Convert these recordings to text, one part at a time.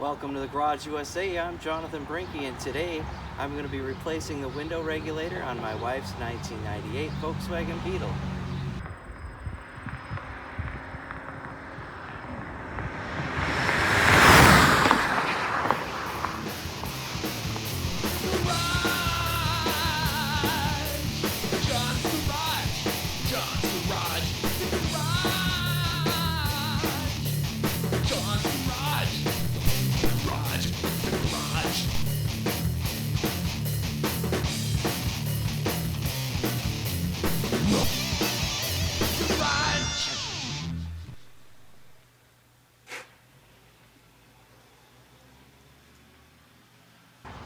Welcome to the Garage USA. I'm Jonathan Brinke, and today I'm going to be replacing the window regulator on my wife's 1998 Volkswagen Beetle.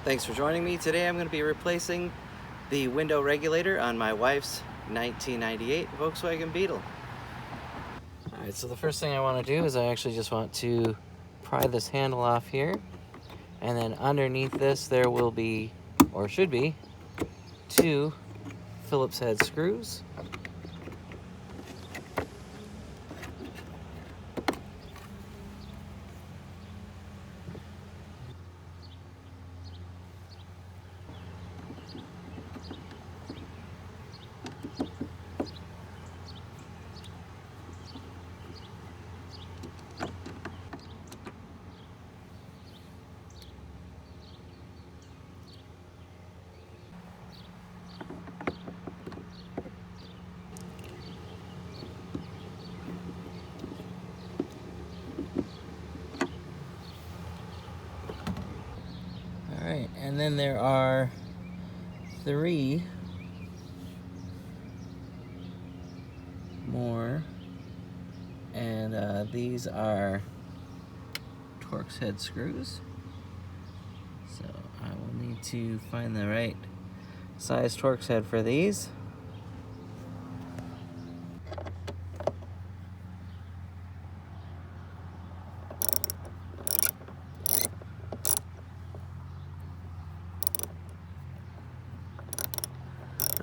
Thanks for joining me. Today I'm going to be replacing the window regulator on my wife's 1998 Volkswagen Beetle. Alright, so the first thing I want to do is I actually just want to pry this handle off here, and then underneath this there will be, or should be, two Phillips head screws. Alright, and then there are three more, and these are Torx head screws. So I will need to find the right size Torx head for these.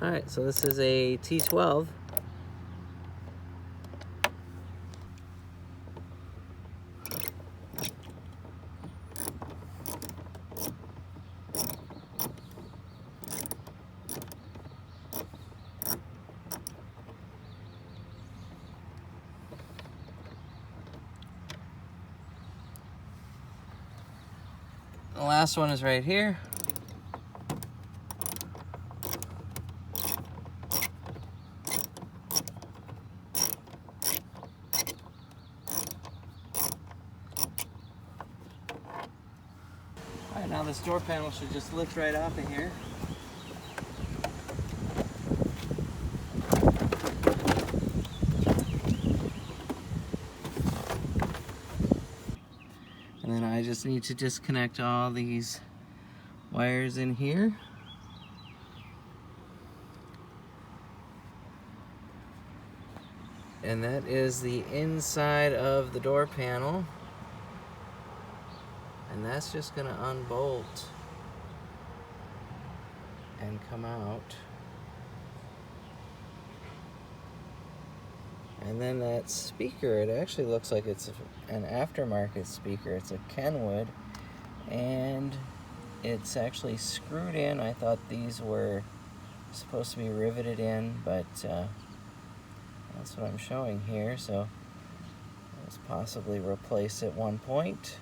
Alright, so this is a T12. The last one is right here. Alright, now this door panel should just lift right off of here. And then I just need to disconnect all these wires in here. And that is the inside of the door panel. And that's just going to unbolt and come out. And then that speaker, it actually looks like it's an aftermarket speaker. It's a Kenwood, and it's actually screwed in. I thought these were supposed to be riveted in, but that's what I'm showing here. So let's possibly replace at one point.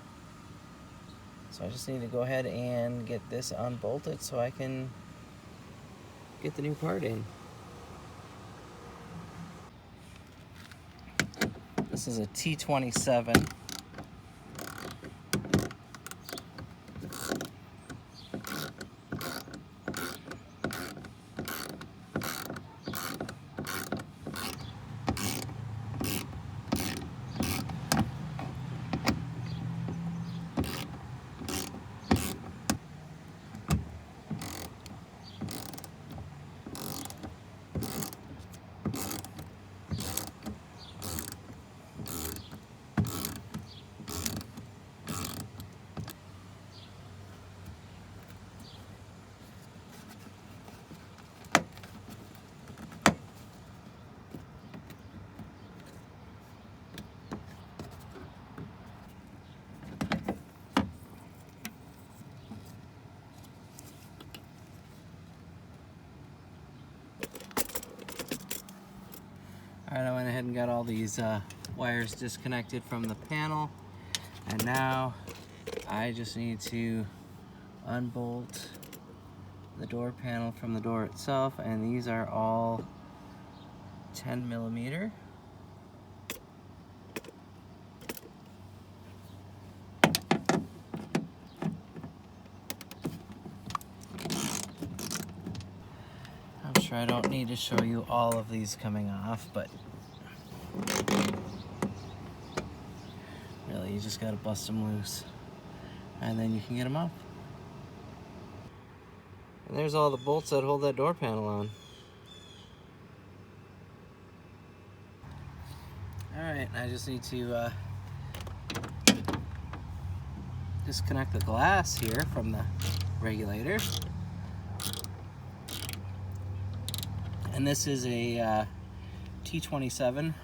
So I just need to go ahead and get this unbolted so I can get the new part in. This is a T27. and got all these wires disconnected from the panel, and now I just need to unbolt the door panel from the door itself, and these are all 10 millimeter. I'm sure I don't need to show you all of these coming off, but really you just gotta bust them loose and then you can get them off. And there's all the bolts that hold that door panel on. Alright, I just need to disconnect the glass here from the regulator. And this is a T27.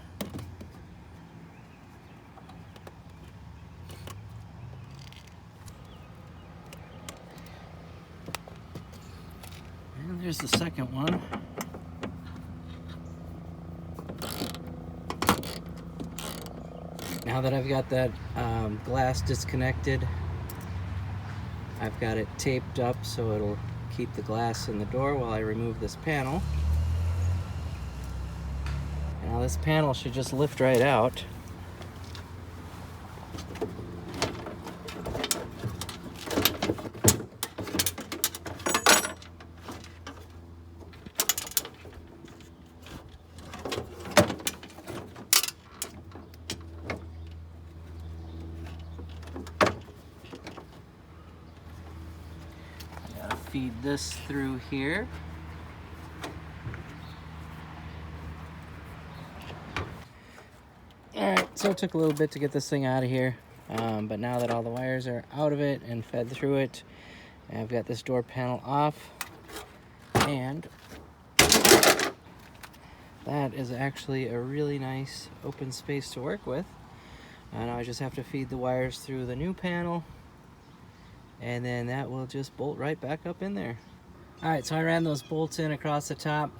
And there's the second one. Now that I've got that glass disconnected, I've got it taped up so it'll keep the glass in the door while I remove this panel. Now this panel should just lift right out. I gotta feed this through here. Alright, so it took a little bit to get this thing out of here, but now that all the wires are out of it and fed through it, I've got this door panel off, and that is actually a really nice open space to work with. Now I just have to feed the wires through the new panel, and then that will just bolt right back up in there. Alright, so I ran those bolts in across the top.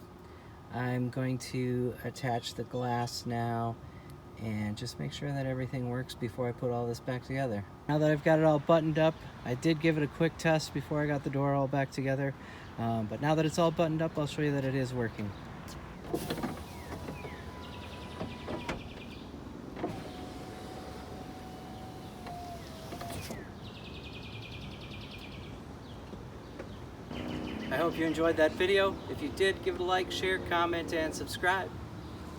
I'm going to attach the glass now and just make sure that everything works before I put all this back together. Now that I've got it all buttoned up, I did give it a quick test before I got the door all back together, but now that it's all buttoned up, I'll show you that it is working. I hope you enjoyed that video. If you did, give it a like, share, comment, and subscribe.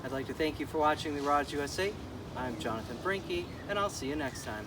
I'd like to thank you for watching the Garage USA. I'm Jonathan Brinke, and I'll see you next time.